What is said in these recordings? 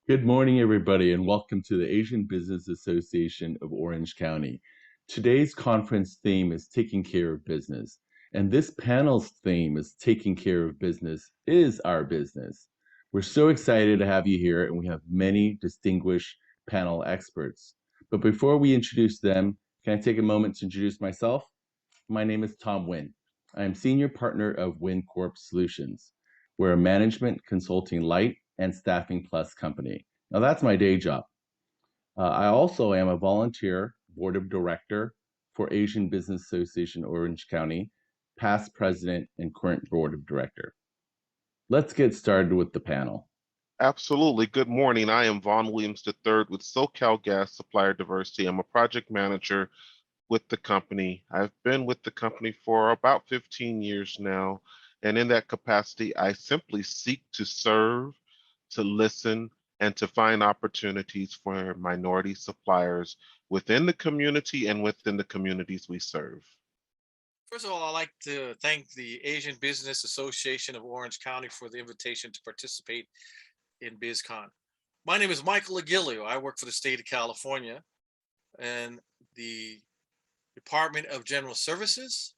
Good morning, everybody, and welcome to the Asian Business Association of Orange County. Today's conference theme is Taking Care of Business, and this panel's theme is Taking Care of Business is Our Business. We're so excited to have you here, and we have many distinguished panel experts. But before we introduce them, can I take a moment to introduce myself? My name is Tom Wynn. I am Senior Partner of Wynn Corp Solutions. We're a management consulting light and staffing plus company. Now that's my day job. I also am a volunteer board of director for Asian Business Association Orange County, past president and current board of director. Let's get started with the panel. Absolutely. Good morning. I am Vaughn Williams III with SoCal Gas Supplier Diversity. I'm a project manager with the company. I've been with the company for about 15 years now. And in that capacity, I simply seek to serve, to listen, and to find opportunities for minority suppliers within the community and within the communities we serve. First of all, I'd like to thank the Asian Business Association of Orange County for the invitation to participate in BizCon. My name is Michael Aguilera. I work for the state of California and the Department of General Services,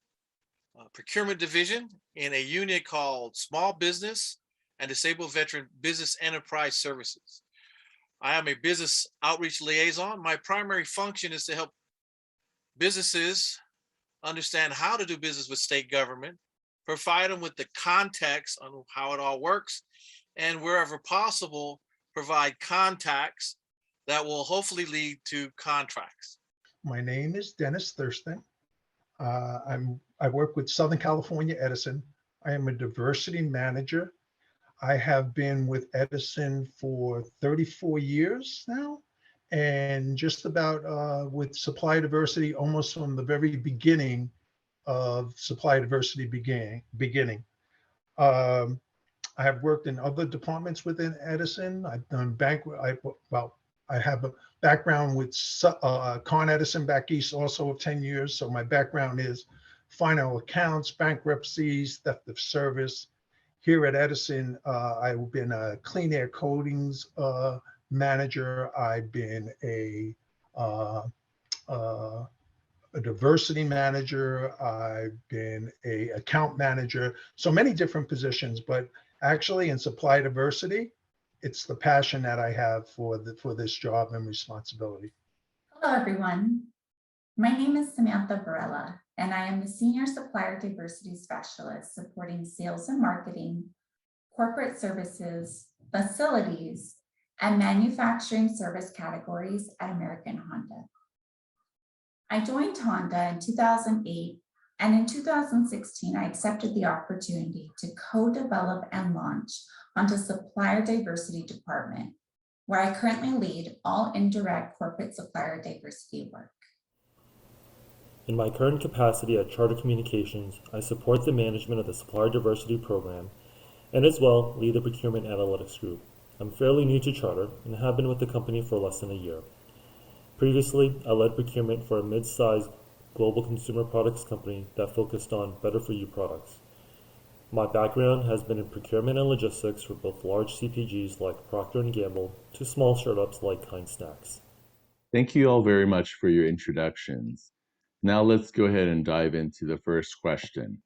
Procurement Division in a unit called Small Business and Disabled Veteran Business Enterprise Services. I am a business outreach liaison. My primary function is to help businesses understand how to do business with state government, provide them with the context on how it all works, and wherever possible, provide contacts that will hopefully lead to contracts. My name is Dennis Thurston. I work with Southern California Edison. I am a diversity manager. I have been with Edison for 34 years now, and just about with supply diversity almost from the very beginning of supply diversity beginning. I have worked in other departments within Edison. I've done I have a background with Con Edison back east also of 10 years. So my background is final accounts, bankruptcies, theft of service. Here at Edison, I've been a clean air coatings manager. I've been a diversity manager. I've been a account manager. So many different positions, but actually in supply diversity, it's the passion that I have for this job and responsibility. Hello, everyone. My name is Samantha Varela, and I am the Senior Supplier Diversity Specialist supporting sales and marketing, corporate services, facilities, and manufacturing service categories at American Honda. I joined Honda in 2008, and in 2016, I accepted the opportunity to co-develop and launch onto Supplier Diversity Department, where I currently lead all indirect corporate supplier diversity work. In my current capacity at Charter Communications, I support the management of the Supplier Diversity Program and as well lead the Procurement Analytics Group. I'm fairly new to Charter and have been with the company for less than a year. Previously, I led procurement for a mid-sized global consumer products company that focused on better-for-you products. My background has been in procurement and logistics for both large CPGs like Procter & Gamble to small startups like Kind Snacks. Thank you all very much for your introductions. Now let's go ahead and dive into the first question.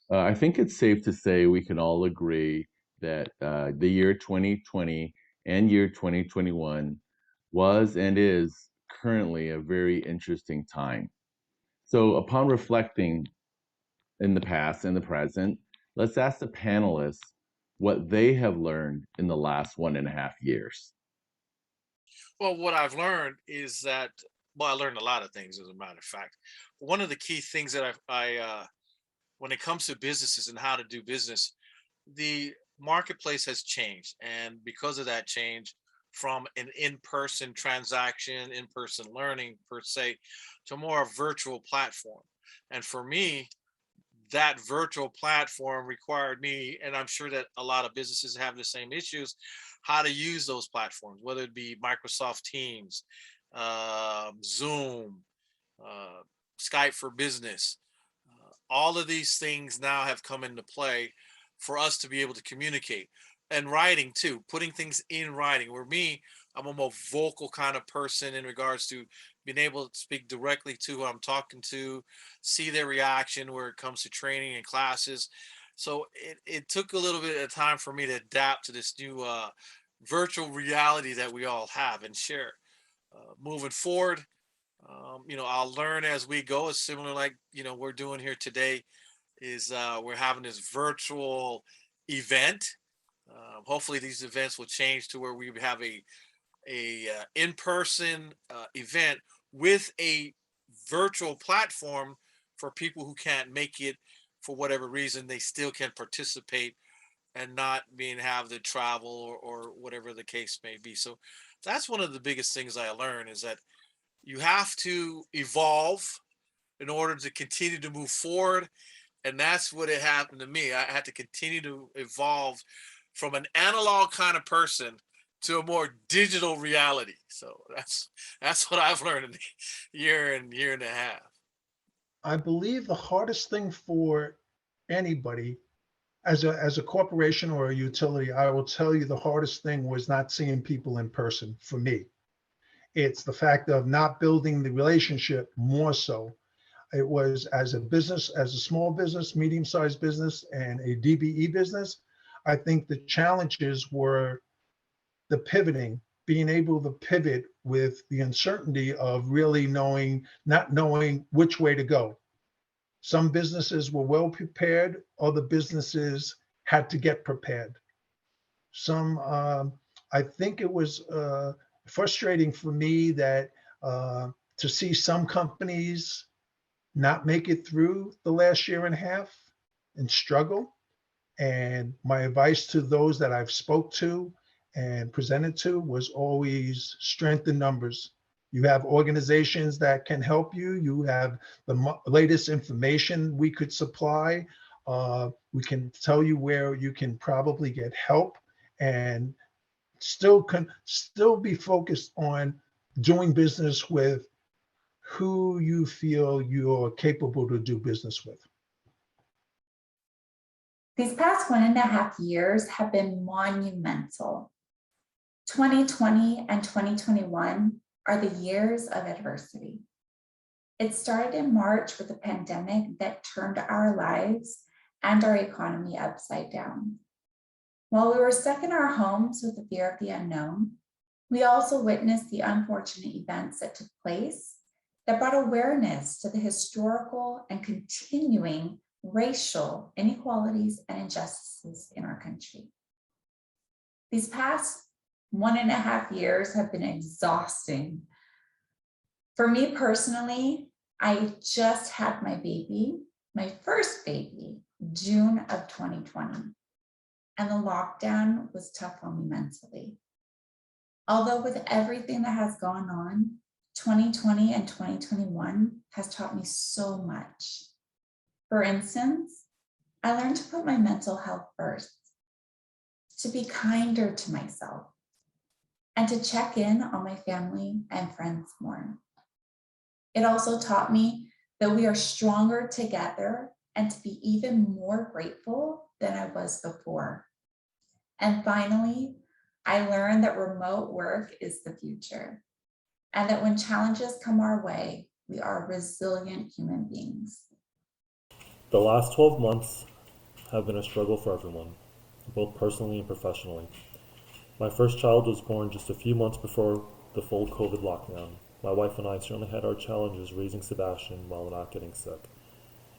I think it's safe to say we can all agree that the year 2020 and year 2021 was and is currently a very interesting time. So upon reflecting in the past and the present, let's ask the panelists what they have learned in the last 1.5 years. Well, what I've learned is that, I learned a lot of things, as a matter of fact. One of the key things that when it comes to businesses and how to do business, the marketplace has changed. And because of that change, from an in-person transaction, in-person learning per se, to more a virtual platform. And for me, that virtual platform required me, and I'm sure that a lot of businesses have the same issues, how to use those platforms, whether it be Microsoft Teams, Zoom, Skype for Business. All of these things now have come into play for us to be able to communicate. and writing too, putting things in writing. Where me, I'm a more vocal kind of person in regards to being able to speak directly to who I'm talking to, see their reaction where it comes to training and classes. So it took a little bit of time for me to adapt to this new virtual reality that we all have and share. Moving forward, I'll learn as we go. It's similar like, we're doing here today is we're having this virtual event. Hopefully these events will change to where we have a in-person event with a virtual platform for people who can't make it for whatever reason. They still can participate and not being have to travel or whatever the case may be. So that's one of the biggest things I learned is that you have to evolve in order to continue to move forward. And that's what it happened to me. I had to continue to evolve from an analog kind of person to a more digital reality. So that's what I've learned in a year and a half. I believe the hardest thing for anybody as a corporation or a utility, I will tell you the hardest thing was not seeing people in person for me. It's the fact of not building the relationship more so. It was as a business, as a small business, medium-sized business, and a DBE business. I think the challenges were the pivoting, being able to pivot with the uncertainty of really not knowing which way to go. Some businesses were well prepared, other businesses had to get prepared. I think it was frustrating for me that to see some companies not make it through the last year and a half and struggle. And my advice to those that I've spoke to and presented to was always strength in numbers. You have organizations that can help you. You have the latest information we could supply. We can tell you where you can probably get help and still be focused on doing business with who you feel you're capable to do business with. These past 1.5 years have been monumental. 2020 and 2021 are the years of adversity. It started in March with a pandemic that turned our lives and our economy upside down. While we were stuck in our homes with the fear of the unknown, we also witnessed the unfortunate events that took place that brought awareness to the historical and continuing racial inequalities and injustices in our country. These past 1.5 years have been exhausting. For me personally, I just had my baby, my first baby, June of 2020. And the lockdown was tough on me mentally. Although with everything that has gone on, 2020 and 2021 has taught me so much. For instance, I learned to put my mental health first, to be kinder to myself, and to check in on my family and friends more. It also taught me that we are stronger together and to be even more grateful than I was before. And finally, I learned that remote work is the future, and that when challenges come our way, we are resilient human beings. The last 12 months have been a struggle for everyone, both personally and professionally. My first child was born just a few months before the full COVID lockdown. My wife and I certainly had our challenges raising Sebastian while not getting sick.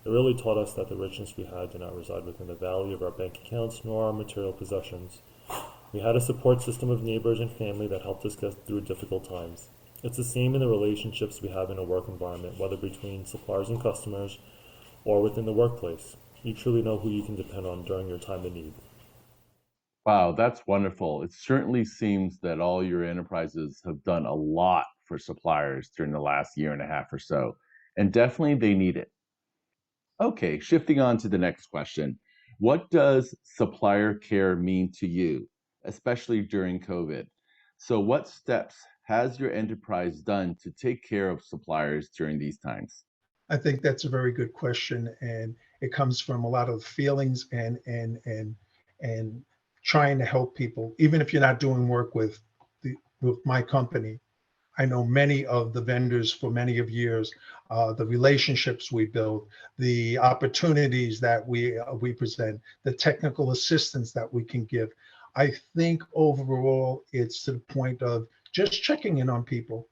It really taught us that the richness we had did not reside within the value of our bank accounts nor our material possessions. We had a support system of neighbors and family that helped us get through difficult times. It's the same in the relationships we have in a work environment, whether between suppliers and customers or within the workplace. You truly know who you can depend on during your time of need. Wow, that's wonderful. It certainly seems that all your enterprises have done a lot for suppliers during the last year and a half or so, and definitely they need it. Okay, shifting on to the next question. What does supplier care mean to you, especially during COVID? So what steps has your enterprise done to take care of suppliers during these times? I think that's a very good question, and it comes from a lot of feelings and trying to help people, even if you're not doing work with my company. I know many of the vendors for many of years, the relationships we build, the opportunities that we present, the technical assistance that we can give. I think overall, it's to the point of just checking in on people,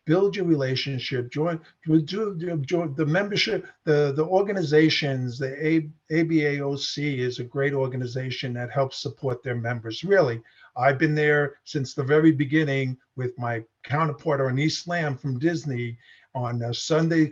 build your relationship, join the membership, the organizations. The ABAOC is a great organization that helps support their members. Really, I've been there since the very beginning with my counterpart on East Slam from Disney. On Saturday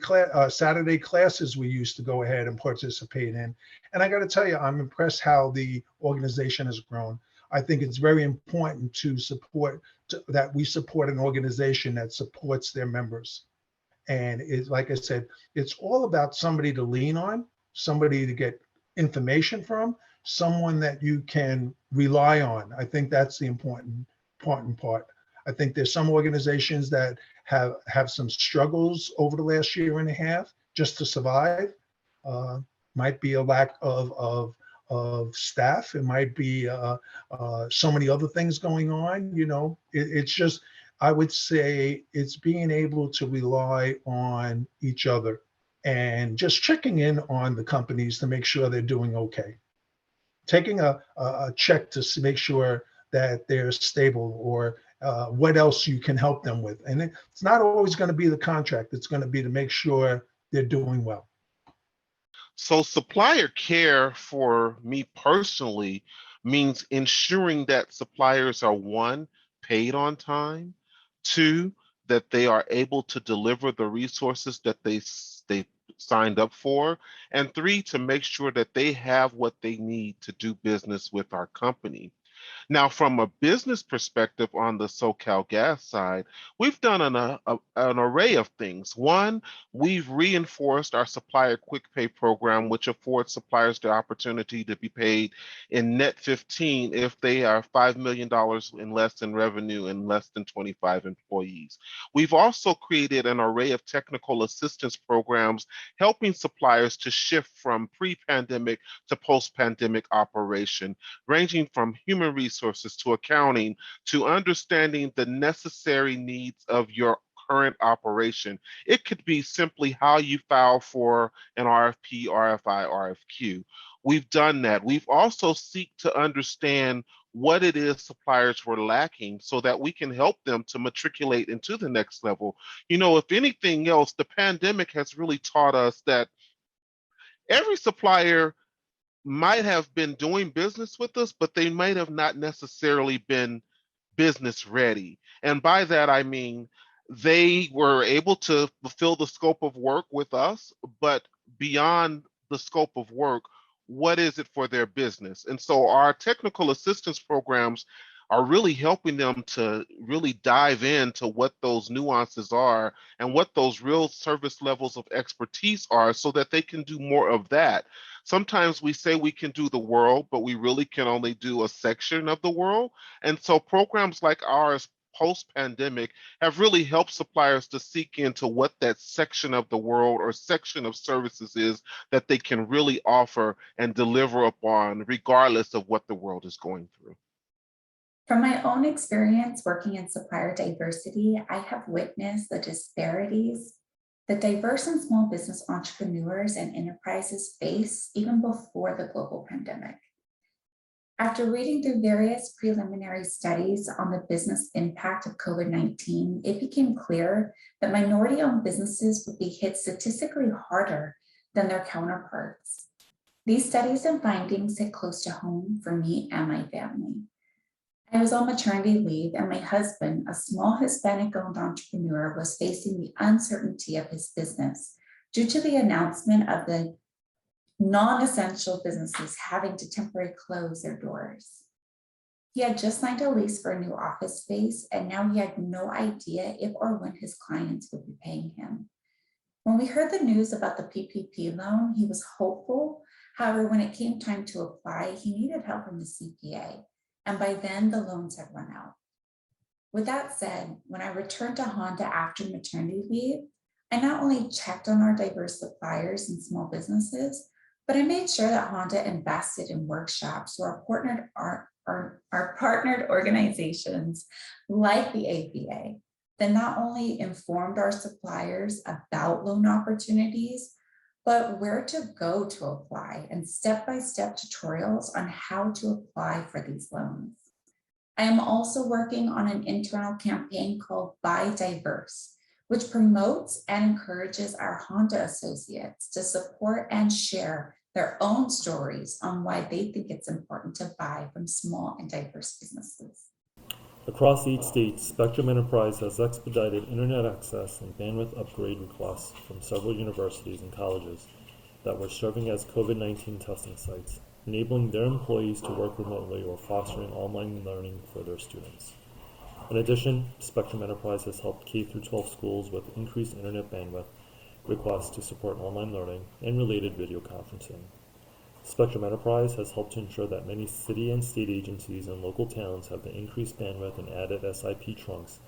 classes we used to go ahead and participate in. And I got to tell you, I'm impressed how the organization has grown. I think it's very important to support that we support an organization that supports their members. And it's like I said, it's all about somebody to lean on, somebody to get information from, someone that you can rely on. I think that's the important part. I think there's some organizations that have some struggles over the last year and a half just to survive. Might be a lack of staff. It might be so many other things going on. It's just, I would say it's being able to rely on each other and just checking in on the companies to make sure they're doing okay. Taking a check to make sure that they're stable, or what else you can help them with. And it's not always going to be the contract. It's going to be to make sure they're doing well. So supplier care for me personally means ensuring that suppliers are, one, paid on time, two, that they are able to deliver the resources that they signed up for, and three, to make sure that they have what they need to do business with our company. Now, from a business perspective on the SoCalGas side, we've done an array of things. One, we've reinforced our supplier quick pay program, which affords suppliers the opportunity to be paid in net 15 if they are $5 million in less in revenue and less than 25 employees. We've also created an array of technical assistance programs helping suppliers to shift from pre-pandemic to post-pandemic operation, ranging from human resources to accounting to understanding the necessary needs of your current operation. It could be simply how you file for an RFP, RFI, RFQ. We've done that. We've also sought to understand what it is suppliers were lacking so that we can help them to matriculate into the next level. If anything else, the pandemic has really taught us that every supplier might have been doing business with us, but they might have not necessarily been business ready. And by that, I mean, they were able to fulfill the scope of work with us, but beyond the scope of work, what is it for their business? And so our technical assistance programs are really helping them to really dive into what those nuances are and what those real service levels of expertise are so that they can do more of that. Sometimes we say we can do the world, but we really can only do a section of the world. And so programs like ours post-pandemic have really helped suppliers to seek into what that section of the world or section of services is that they can really offer and deliver upon regardless of what the world is going through. From my own experience working in supplier diversity, I have witnessed the disparities that diverse and small business entrepreneurs and enterprises face even before the global pandemic. After reading through various preliminary studies on the business impact of COVID-19, it became clear that minority-owned businesses would be hit statistically harder than their counterparts. These studies and findings hit close to home for me and my family. I was on maternity leave, and my husband, a small Hispanic-owned entrepreneur, was facing the uncertainty of his business due to the announcement of the non-essential businesses having to temporarily close their doors. He had just signed a lease for a new office space, and now he had no idea if or when his clients would be paying him. When we heard the news about the PPP loan, he was hopeful. However, when it came time to apply, he needed help from the CPA. And by then the loans had run out. With that said, when I returned to Honda after maternity leave, I not only checked on our diverse suppliers and small businesses, but I made sure that Honda invested in workshops where our partnered organizations like the ABA that not only informed our suppliers about loan opportunities, but where to go to apply and step-by-step tutorials on how to apply for these loans. I am also working on an internal campaign called Buy Diverse, which promotes and encourages our Honda associates to support and share their own stories on why they think it's important to buy from small and diverse businesses. Across 8 states, Spectrum Enterprise has expedited internet access and bandwidth upgrade requests from several universities and colleges that were serving as COVID-19 testing sites, enabling their employees to work remotely or fostering online learning for their students. In addition, Spectrum Enterprise has helped K-12 schools with increased internet bandwidth requests to support online learning and related video conferencing. Spectrum Enterprise has helped to ensure that many city and state agencies and local towns have the increased bandwidth and added SIP trunks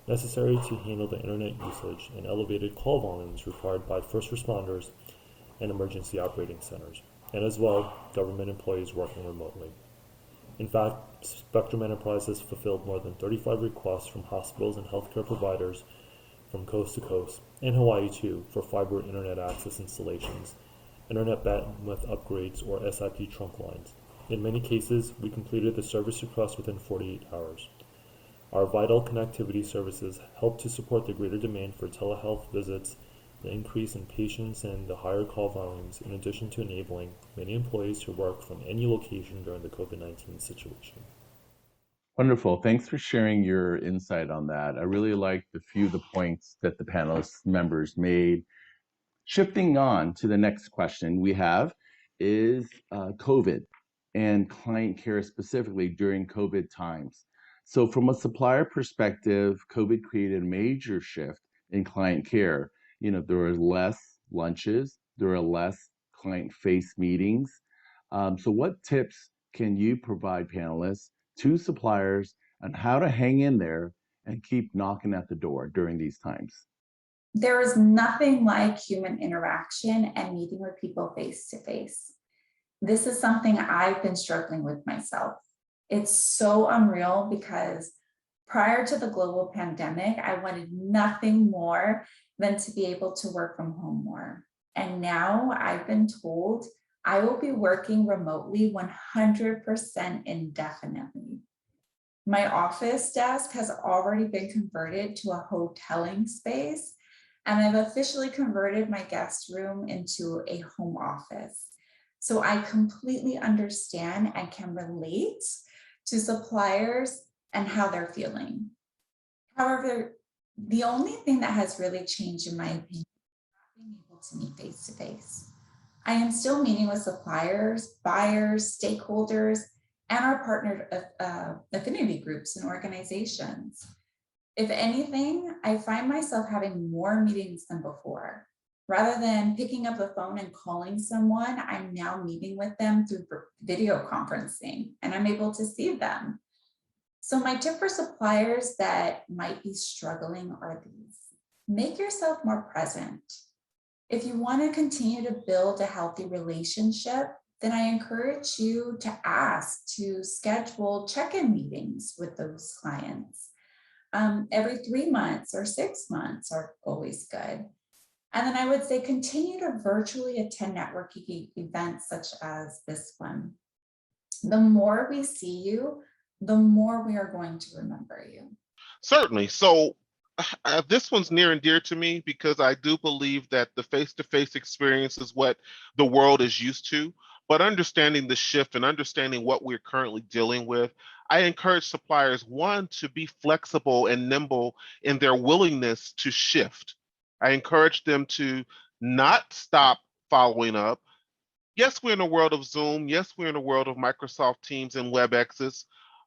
necessary to handle the internet usage and elevated call volumes required by first responders and emergency operating centers, and as well, government employees working remotely. In fact, Spectrum Enterprise has fulfilled more than 35 requests from hospitals and healthcare providers from coast to coast, and Hawaii too, for fiber internet access installations, internet bandwidth upgrades, or SIP trunk lines. In many cases, we completed the service request within 48 hours. Our vital connectivity services help to support the greater demand for telehealth visits, the increase in patients, and the higher call volumes, in addition to enabling many employees to work from any location during the COVID-19 situation. Wonderful. Thanks for sharing your insight on that. I really liked a few of the points that the panelist members made. Shifting on to the next question we have is COVID and client care specifically during COVID times. So from a supplier perspective, COVID created a major shift in client care. There were less lunches, there are less client-face meetings. So what tips can you provide panelists to suppliers on how to hang in there and keep knocking at the door during these times? There is nothing like human interaction and meeting with people face to face. This is something I've been struggling with myself. It's so unreal because prior to the global pandemic, I wanted nothing more than to be able to work from home more. And now I've been told I will be working remotely 100% indefinitely. My office desk has already been converted to a hoteling space, and I've officially converted my guest room into a home office. So I completely understand and can relate to suppliers and how they're feeling. However, the only thing that has really changed, in my opinion, is not being able to meet face to face. I am still meeting with suppliers, buyers, stakeholders, and our partnered affinity groups and organizations. If anything, I find myself having more meetings than before. Rather than picking up the phone and calling someone, I'm now meeting with them through video conferencing, and I'm able to see them. So my tip for suppliers that might be struggling are these. Make yourself more present. If you want to continue to build a healthy relationship, then I encourage you to ask to schedule check-in meetings with those clients. Every 3 months or 6 months are always good. And then I would say continue to virtually attend networking events such as this one. The more we see you, the more we are going to remember you. Certainly. So this one's near and dear to me because I do believe that the face-to-face experience is what the world is used to. But understanding the shift and understanding what we're currently dealing with, I encourage suppliers, one, to be flexible and nimble in their willingness to shift. I encourage them to not stop following up. Yes, we're in a world of Zoom. Yes, we're in a world of Microsoft Teams and WebExes,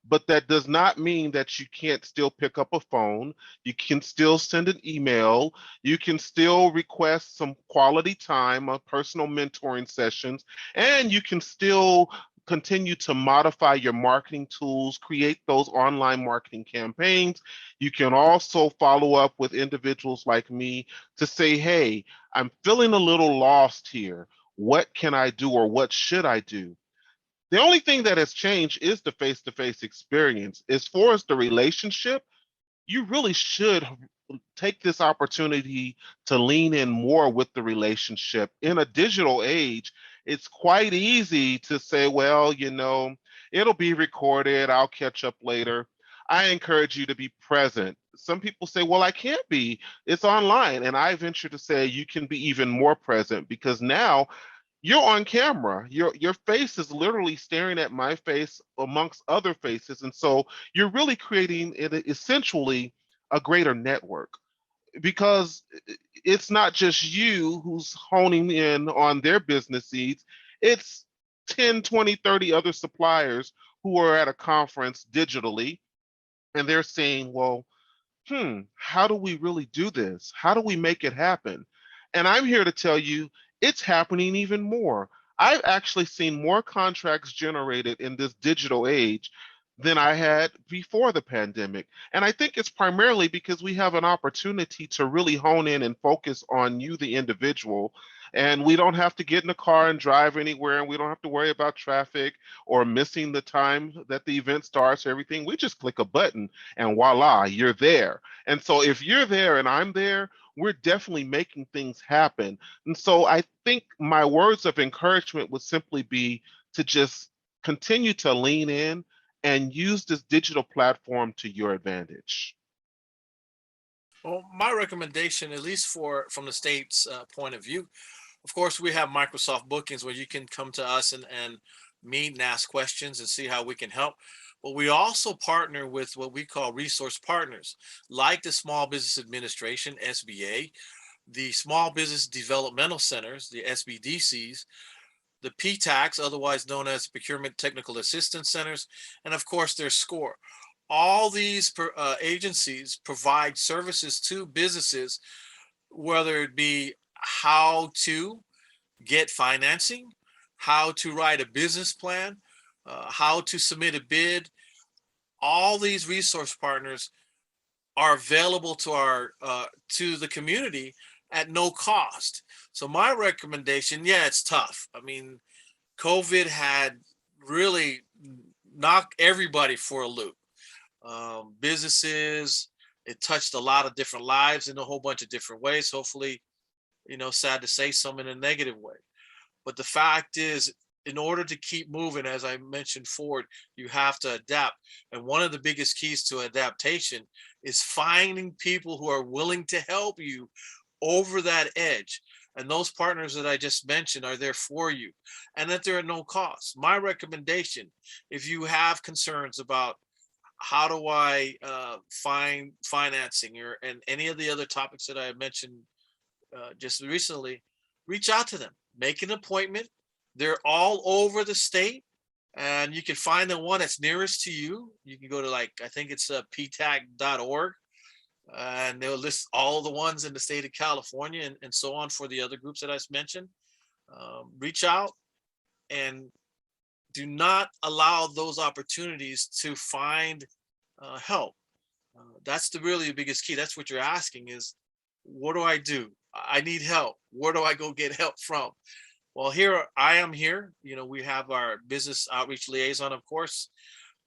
but that does not mean that you can't still pick up a phone. You can still send an email. You can still request some quality time, personal mentoring sessions, and you can still continue to modify your marketing tools, create those online marketing campaigns. You can also follow up with individuals like me to say, hey, I'm feeling a little lost here. What can I do or what should I do? The only thing that has changed is the face-to-face experience. As far as the relationship, you really should take this opportunity to lean in more with the relationship. In a digital age, it's quite easy to say, well, it'll be recorded, I'll catch up later. I encourage you to be present. Some people say, well, I can't be, it's online. And I venture to say you can be even more present, because now you're on camera. Your face is literally staring at my face amongst other faces. And so you're really creating essentially a greater network, because it's not just you who's honing in on their business needs. It's 10, 20, 30 other suppliers who are at a conference digitally, and they're saying, well, how do we really do this? How do we make it happen? And I'm here to tell you, it's happening even more. I've actually seen more contracts generated in this digital age than I had before the pandemic. And I think it's primarily because we have an opportunity to really hone in and focus on you, the individual. And we don't have to get in a car and drive anywhere, and we don't have to worry about traffic or missing the time that the event starts or everything. We just click a button and voila, you're there. And so if you're there and I'm there, we're definitely making things happen. And so I think my words of encouragement would simply be to just continue to lean in and use this digital platform to your advantage. Well, my recommendation, at least from the state's point of view, of course, we have Microsoft Bookings where you can come to us and meet and ask questions and see how we can help. But we also partner with what we call resource partners, like the Small Business Administration, SBA, the Small Business Developmental Centers, the SBDCs, the PTACs, otherwise known as Procurement Technical Assistance Centers, and of course their SCORE. All these agencies provide services to businesses, whether it be how to get financing, how to write a business plan, how to submit a bid. All these resource partners are available to the community at no cost. So my recommendation, yeah, it's tough. I mean, COVID had really knocked everybody for a loop. Businesses, it touched a lot of different lives in a whole bunch of different ways. Hopefully, sad to say, some in a negative way. But the fact is, in order to keep moving, as I mentioned forward, you have to adapt. And one of the biggest keys to adaptation is finding people who are willing to help you over that edge. And those partners that I just mentioned are there for you, and that they're at no cost. My recommendation, if you have concerns about how do I find financing and any of the other topics that I mentioned just recently, reach out to them, make an appointment. They're all over the state, and you can find the one that's nearest to you. You can go to, I think it's ptac.org, and they'll list all the ones in the state of California and so on for the other groups that I mentioned. Reach out and do not allow those opportunities to find help. That's really the biggest key. That's what you're asking is, what do I do? I need help. Where do I go get help from? Well, here I am here. We have our business outreach liaison, of course,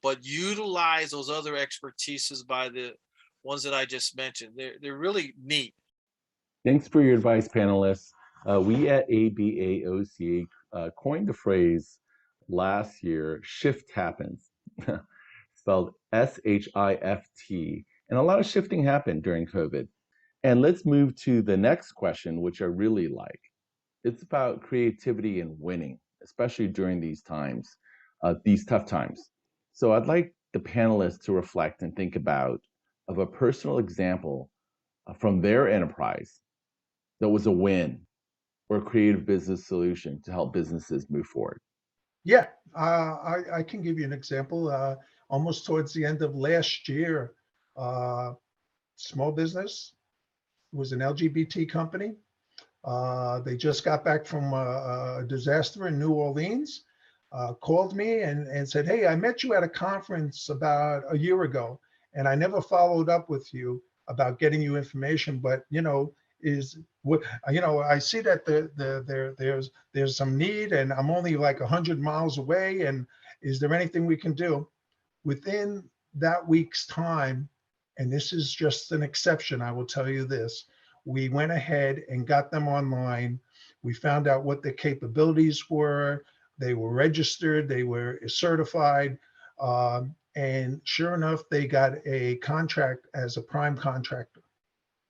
but utilize those other expertises by the ones that I just mentioned. They're really neat. Thanks for your advice, panelists. We at ABAOC coined the phrase last year, shift happens, spelled SHIFT. And a lot of shifting happened during COVID. And let's move to the next question, which I really like. It's about creativity and winning, especially during these times, these tough times. So I'd like the panelists to reflect and think about of a personal example from their enterprise that was a win or a creative business solution to help businesses move forward. Yeah, I can give you an example. Almost towards the end of last year, small business was an LGBT company. They just got back from a disaster in New Orleans, called me and said, hey, I met you at a conference about a year ago, and I never followed up with you about getting you information, but is what, I see that there's some need, and I'm only like 100 miles away, and is there anything we can do? Within that week's time, and this is just an exception, I will tell you this, we went ahead and got them online. We found out what their capabilities were. They were registered, they were certified, and sure enough, they got a contract as a prime contractor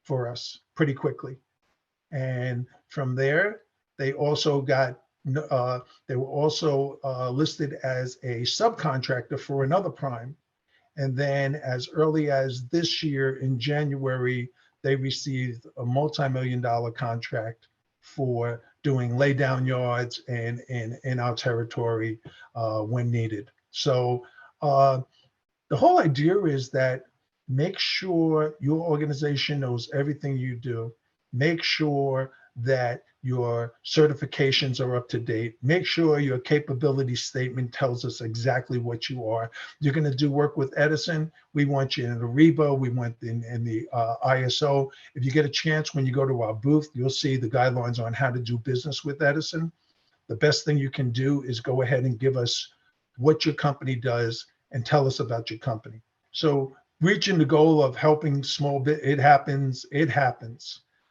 for us pretty quickly. And from there, they also got, they were also listed as a subcontractor for another prime. And then as early as this year in January, they received a multi-million-dollar contract for doing lay down yards and in our territory when needed. So the whole idea is that make sure your organization knows everything you do. Make sure that your certifications are up to date. Make sure your capability statement tells us exactly what you are. You're going to do work with Edison. We want you in the REBA. We want in the ISO. If you get a chance, when you go to our booth, you'll see the guidelines on how to do business with Edison. The best thing you can do is go ahead and give us what your company does and tell us about your company. So reaching the goal of helping small bit, it happens.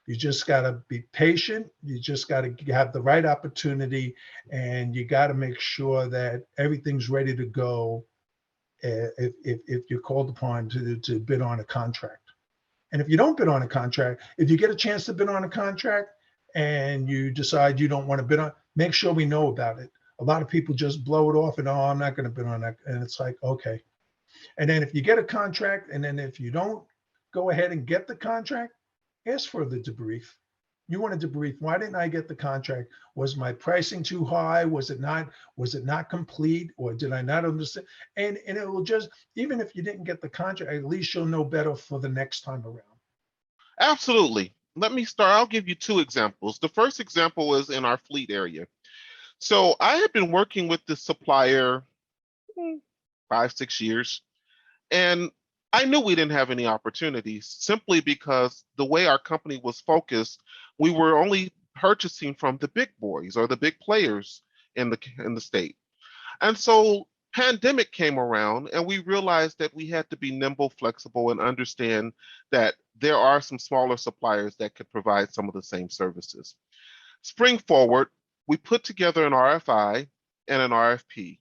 You just got to be patient. You just got to have the right opportunity, and you got to make sure that everything's ready to go if you're called upon to bid on a contract. And if you don't bid on a contract, if you get a chance to bid on a contract and you decide you don't want to bid on, make sure we know about it. A lot of people just blow it off and, oh, I'm not going to bid on that. And it's like, okay. And then if you get a contract, and then if you don't go ahead and get the contract, ask for the debrief. You want to debrief. Why didn't I get the contract? Was my pricing too high? Was it not complete? Or did I not understand? And it will just, even if you didn't get the contract, at least you'll know better for the next time around. Absolutely. Let me start. I'll give you two examples. The first example is in our fleet area. So I had been working with this supplier 5-6 years, and I knew we didn't have any opportunities simply because the way our company was focused, we were only purchasing from the big boys or the big players in the state. And so pandemic came around, and we realized that we had to be nimble, flexible, and understand that there are some smaller suppliers that could provide some of the same services. Spring forward, we put together an RFI and an RFP.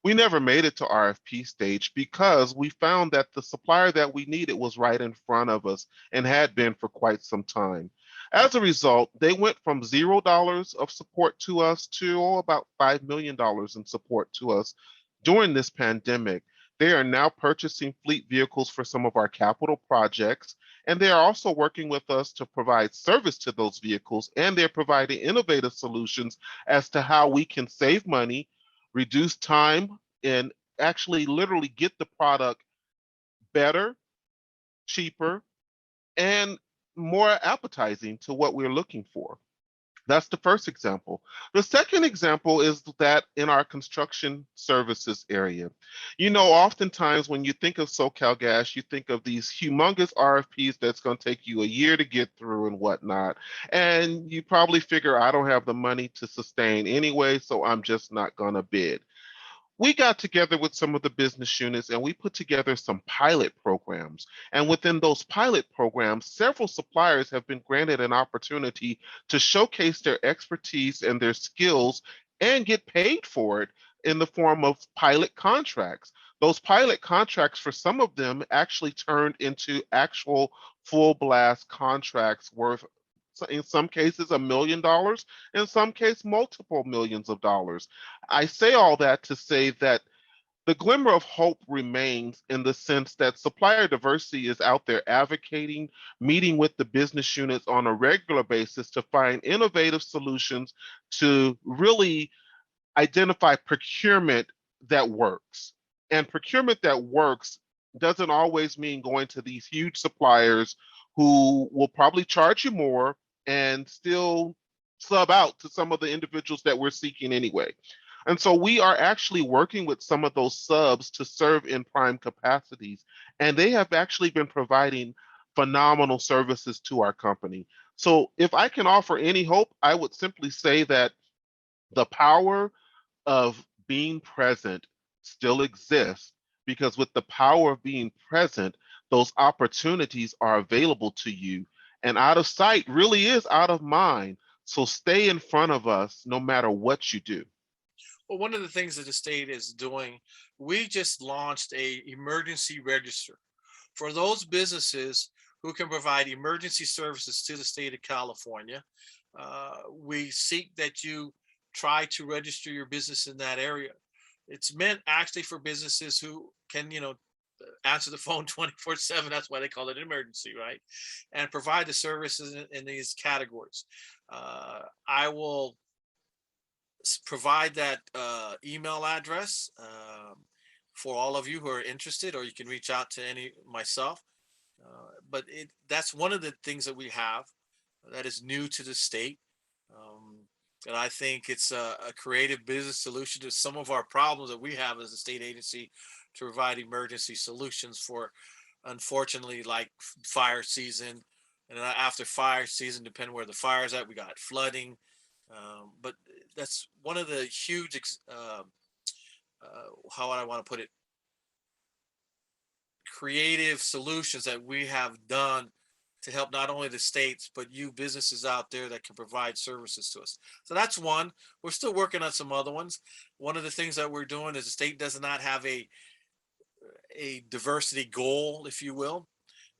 We never made it to RFP stage because we found that the supplier that we needed was right in front of us and had been for quite some time. As a result, they went from $0 of support to us to about $5 million in support to us during this pandemic. They are now purchasing fleet vehicles for some of our capital projects, and they are also working with us to provide service to those vehicles, and they're providing innovative solutions as to how we can save money, reduce time, and actually literally get the product better, cheaper, and more appetizing to what we're looking for. That's the first example. The second example is that in our construction services area. Oftentimes when you think of SoCalGas, you think of these humongous RFPs that's going to take you a year to get through and whatnot. And you probably figure, I don't have the money to sustain anyway, so I'm just not going to bid. We got together with some of the business units and we put together some pilot programs. And within those pilot programs, several suppliers have been granted an opportunity to showcase their expertise and their skills and get paid for it in the form of pilot contracts. Those pilot contracts, for some of them, actually turned into actual full blast contracts worth, in some cases, $1 million, in some cases, multiple millions of dollars. I say all that to say that the glimmer of hope remains in the sense that supplier diversity is out there advocating, meeting with the business units on a regular basis to find innovative solutions to really identify procurement that works. And procurement that works doesn't always mean going to these huge suppliers who will probably charge you more and still sub out to some of the individuals that we're seeking anyway. And so we are actually working with some of those subs to serve in prime capacities. And they have actually been providing phenomenal services to our company. So if I can offer any hope, I would simply say that the power of being present still exists, because with the power of being present, those opportunities are available to you. And out of sight really is out of mind. So stay in front of us no matter what you do. Well, one of the things that the state is doing, we just launched a emergency register for those businesses who can provide emergency services to the state of California. We seek that you try to register your business in that area. It's meant actually for businesses who can, answer the phone 24/7. That's why they call it an emergency, right? And provide the services in these categories. I will provide that email address for all of you who are interested, or you can reach out to any myself. But that's one of the things that we have that is new to the state. Um, and I think it's a creative business solution to some of our problems that we have as a state agency to provide emergency solutions for, unfortunately, like fire season. And then after fire season, depending where the fire's at, we got flooding. But that's one of the huge, how would I want to put it, creative solutions that we have done to help not only the states, but you businesses out there that can provide services to us. So that's one. We're still working on some other ones. One of the things that we're doing is the state does not have a diversity goal, if you will.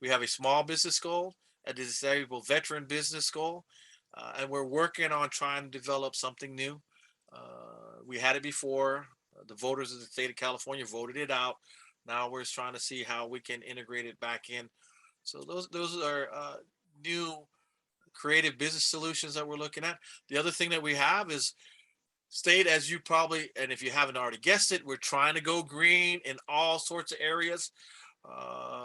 We have a small business goal, a disabled veteran business goal, and we're working on trying to develop something new. We had it before. The voters of the state of California voted it out. Now we're just trying to see how we can integrate it back in. So those are new creative business solutions that we're looking at. The other thing that we have is state, as you probably, and if you haven't already guessed it, we're trying to go green in all sorts of areas.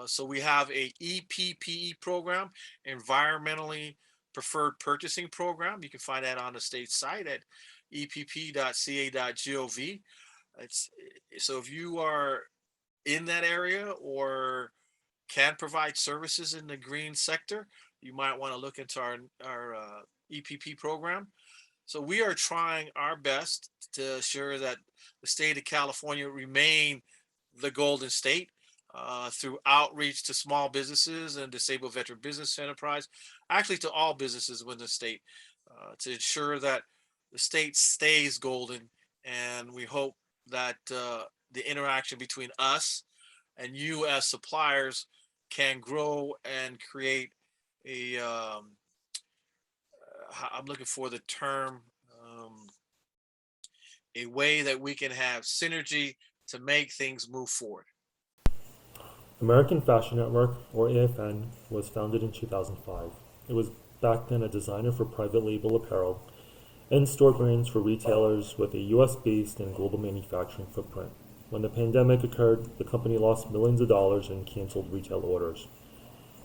So we have a EPPE program, environmentally preferred purchasing program. You can find that on the state site at epp.ca.gov. It's so if you are in that area or can provide services in the green sector, you might want to look into our EPP program. So we are trying our best to assure that the state of California remain the golden state through outreach to small businesses and disabled veteran business enterprise, actually to all businesses within the state, to ensure that the state stays golden. And we hope that the interaction between us and you as suppliers can grow and create a I'm looking for the term, a way that we can have synergy to make things move forward. American Fashion Network, or AFN, was founded in 2005. It was back then a designer for private label apparel and store brands for retailers with a US-based and global manufacturing footprint. When the pandemic occurred, the company lost millions of dollars and canceled retail orders.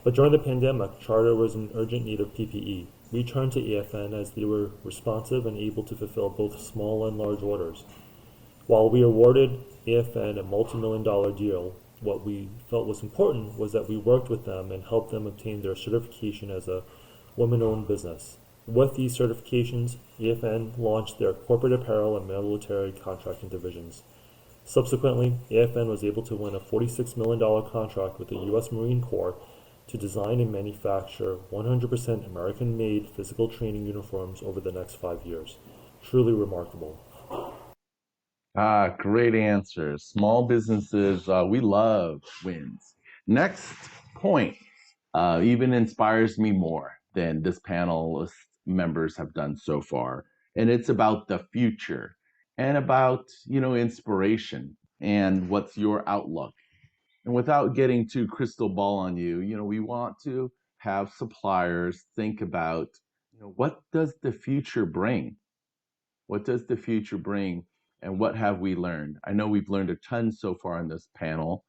But during the pandemic, Charter was in urgent need of PPE. We turned to AFN as they were responsive and able to fulfill both small and large orders. While we awarded AFN a multi-million-dollar deal, what we felt was important was that we worked with them and helped them obtain their certification as a women-owned business. With these certifications, AFN launched their corporate apparel and military contracting divisions. Subsequently, AFN was able to win a $46 million contract with the U.S. Marine Corps to design and manufacture 100% American-made physical training uniforms over the next 5 years. Truly remarkable. Great answers. Small businesses, we love wins. Next point even inspires me more than this panelist members have done so far. And it's about the future and about, inspiration and what's your outlook. And without getting too crystal ball on you, we want to have suppliers think about, what does the future bring? What does the future bring? And what have we learned? I know we've learned a ton so far in this panel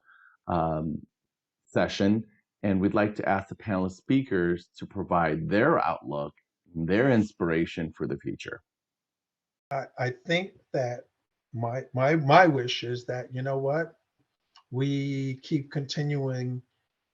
session, and we'd like to ask the panel speakers to provide their outlook, their inspiration for the future. I think that my wish is that, we keep continuing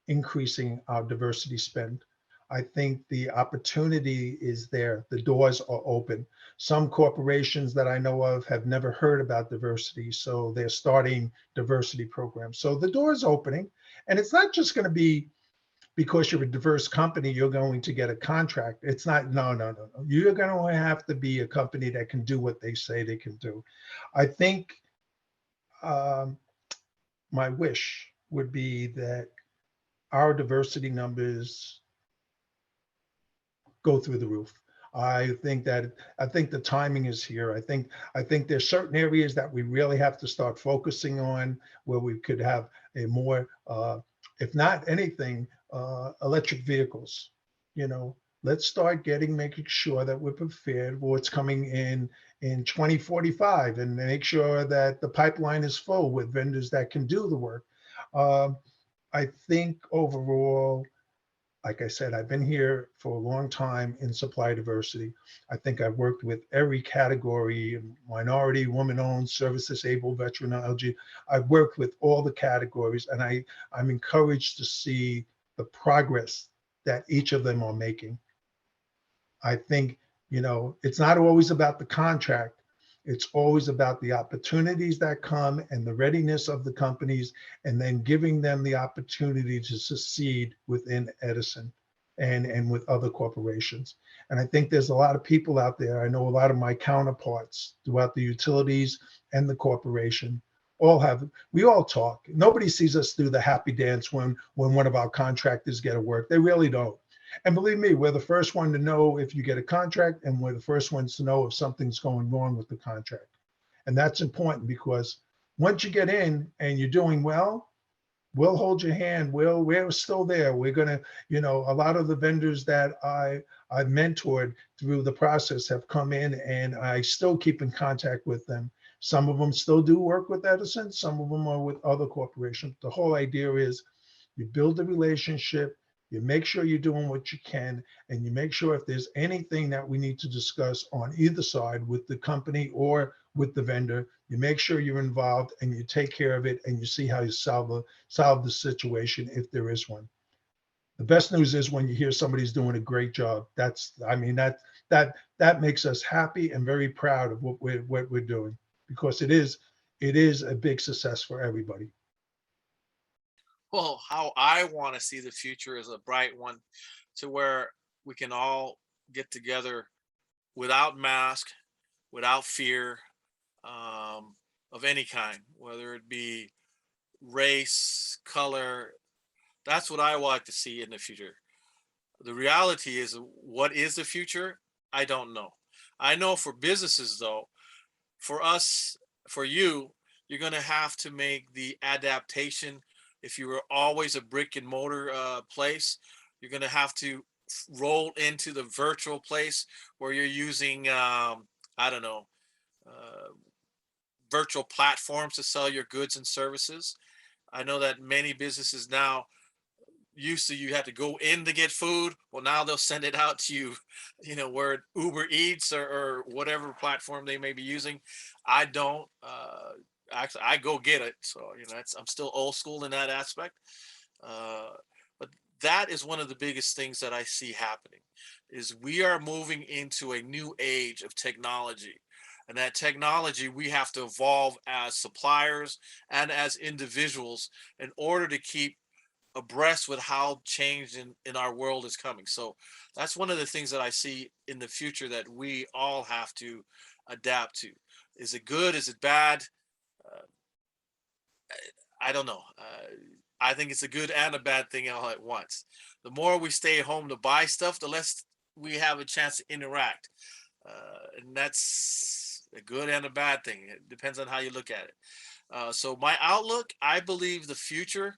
increasing our diversity spend. I think the opportunity is there. The doors are open. Some corporations that I know of have never heard about diversity, so they're starting diversity programs. So the door is opening, and it's not just going to be because you're a diverse company, you're going to get a contract. It's not, no, no, no, no. You're going to have to be a company that can do what they say they can do. I think um, my wish would be that our diversity numbers go through the roof. I think the timing is here. I think there's certain areas that we really have to start focusing on where we could have a more, if not anything, electric vehicles. You know, let's start making sure that we're prepared for what's coming in 2045, and make sure that the pipeline is full with vendors that can do the work. I think overall, like I said, I've been here for a long time in supply diversity. I think I've worked with every category: minority, woman-owned, service-disabled, veteran, LG. I've worked with all the categories, and I'm encouraged to see the progress that each of them are making. I think, it's not always about the contract. It's always about the opportunities that come and the readiness of the companies, and then giving them the opportunity to succeed within Edison and with other corporations. And I think there's a lot of people out there. I know a lot of my counterparts throughout the utilities and the corporation we all talk. Nobody sees us do the happy dance when one of our contractors get a work. They really don't. And believe me, we're the first one to know if you get a contract, and we're the first ones to know if something's going wrong with the contract. And that's important, because once you get in and you're doing well, we'll hold your hand. We're still there. We're going to, a lot of the vendors that I've mentored through the process have come in, and I still keep in contact with them. Some of them still do work with Edison. Some of them are with other corporations. The whole idea is you build a relationship, you make sure you're doing what you can, and you make sure if there's anything that we need to discuss on either side with the company or with the vendor, you make sure you're involved and you take care of it, and you see how you solve the situation if there is one. The best news is when you hear somebody's doing a great job. That makes us happy and very proud of what we're doing, because it is a big success for everybody. Well, how I want to see the future is a bright one, to where we can all get together without mask, without fear of any kind, whether it be race, color. That's what I want to see in the future. The reality is, what is the future? I don't know. I know for businesses, though, for us, for you, you're going to have to make the adaptation. If you were always a brick and mortar place, you're going to have to roll into the virtual place where you're using, I don't know, uh, virtual platforms to sell your goods and services. I know that many businesses now, used to, you had to go in to get food. Well, now they'll send it out to you, where Uber Eats or whatever platform they may be using. I don't. Actually, I go get it. So I'm still old school in that aspect. Uh, but that is one of the biggest things that I see happening. Is we are moving into a new age of technology, and that technology we have to evolve as suppliers and as individuals in order to keep abreast with how change in our world is coming. So that's one of the things that I see in the future that we all have to adapt to. Is it good? Is it bad? Uh, I don't know. I think it's a good and a bad thing all at once. The more we stay home to buy stuff, the less we have a chance to interact. And that's a good and a bad thing. It depends on how you look at it. So my outlook, I believe the future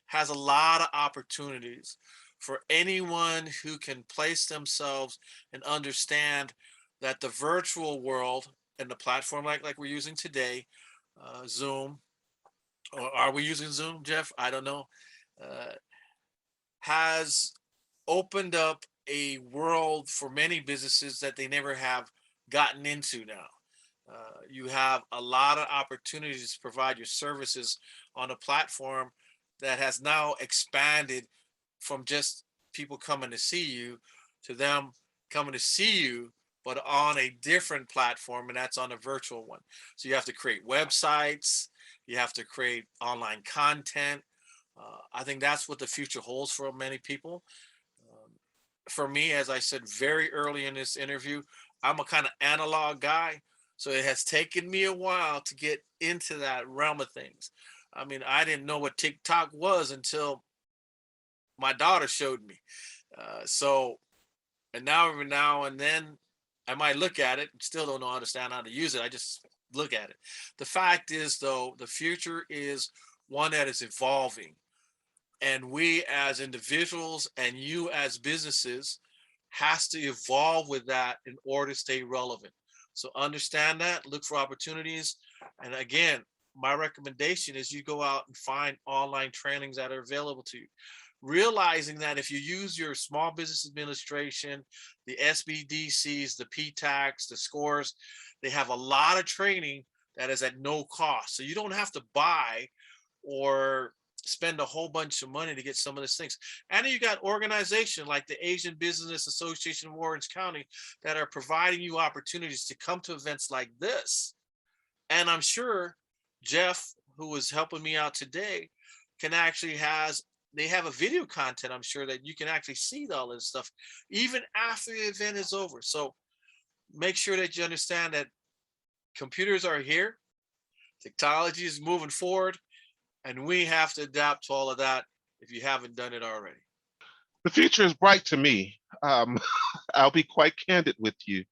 has a lot of opportunities for anyone who can place themselves and understand that the virtual world and the platform like we're using today, Zoom, or are we using Zoom, Jeff? I don't know, uh, has opened up a world for many businesses that they never have gotten into now. You have a lot of opportunities to provide your services on a platform that has now expanded from just people coming to see you to them coming to see you, but on a different platform, and that's on a virtual one. So you have to create websites, you have to create online content. I think that's what the future holds for many people. Um, for me, as I said very early in this interview, I'm a kind of analog guy. So it has taken me a while to get into that realm of things. I mean, I didn't know what TikTok was until my daughter showed me. So, and now every now and then I might look at it, still don't know understand how to use it. I just look at it. The fact is, though, the future is one that is evolving. And we as individuals and you as businesses has to evolve with that in order to stay relevant. So understand that, look for opportunities. And again, my recommendation is you go out and find online trainings that are available to you. Realizing that if you use your small business administration, the SBDCs, the PTACs, the scores, they have a lot of training that is at no cost. So you don't have to buy or spend a whole bunch of money to get some of these things. And then you got organizations like the Asian Business Association of Orange County that are providing you opportunities to come to events like this. And I'm sure Jeff, who is helping me out today, can actually they have a video content, I'm sure, that you can actually see all this stuff even after the event is over. So make sure that you understand that computers are here, technology is moving forward, and we have to adapt to all of that if you haven't done it already. The future is bright to me. I'll be quite candid with you.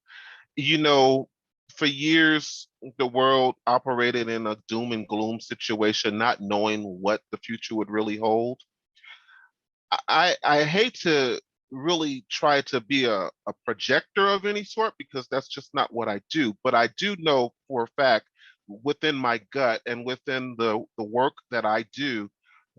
You know, for years, the world operated in a doom and gloom situation, not knowing what the future would really hold. I hate to really try to be a projector of any sort because that's just not what I do. But I do know for a fact within my gut and within the work that I do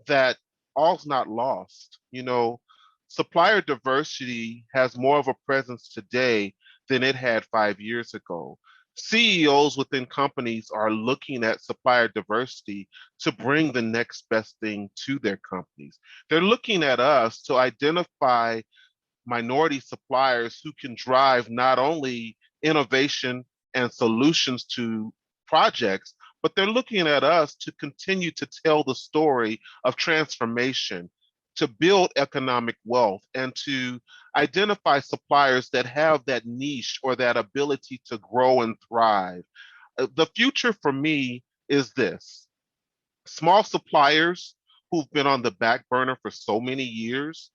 that all's not lost. You know, supplier diversity has more of a presence today than it had 5 years ago. CEOs within companies are looking at supplier diversity to bring the next best thing to their companies. They're looking at us to identify minority suppliers who can drive not only innovation and solutions to projects, but they're looking at us to continue to tell the story of transformation, to build economic wealth, and to identify suppliers that have that niche or that ability to grow and thrive. The future for me is this: small suppliers who've been on the back burner for so many years,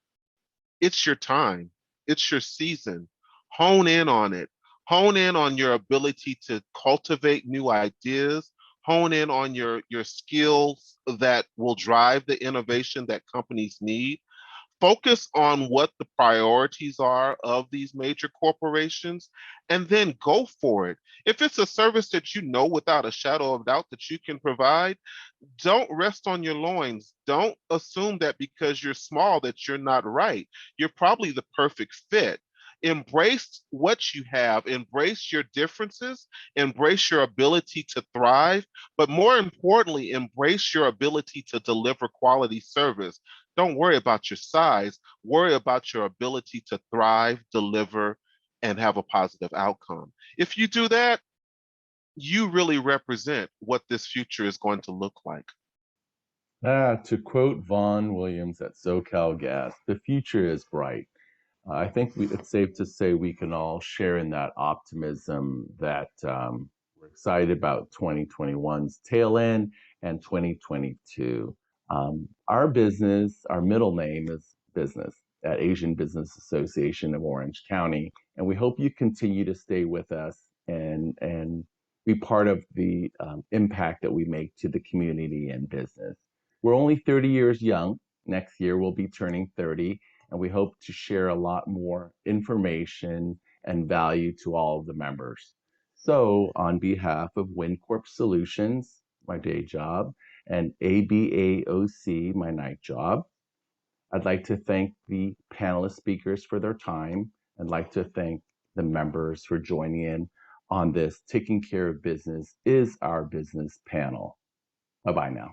it's your time. It's your season. Hone in on it. Hone in on your ability to cultivate new ideas. Hone in on your skills that will drive the innovation that companies need. Focus on what the priorities are of these major corporations and then go for it. If it's a service that you know without a shadow of doubt that you can provide, don't rest on your loins. Don't assume that because you're small that you're not right. You're probably the perfect fit. Embrace what you have, embrace your differences, embrace your ability to thrive, but more importantly, embrace your ability to deliver quality service. Don't worry about your size, worry about your ability to thrive, deliver, and have a positive outcome. If you do that, you really represent what this future is going to look like. To quote Vaughn Williams at SoCal Gas, the future is bright. I think it's safe to say we can all share in that optimism that we're excited about 2021's tail end and 2022. Our business, our middle name is business at Asian Business Association of Orange County, and we hope you continue to stay with us and be part of the impact that we make to the community and business. We're only 30 years young. Next year we'll be turning 30, and we hope to share a lot more information and value to all of the members. So on behalf of WinCorp Solutions, my day job, and ABAOC, my night job, I'd like to thank the panelist speakers for their time. I'd like to thank the members for joining in on this Taking Care of Business is Our Business panel. Bye-bye now.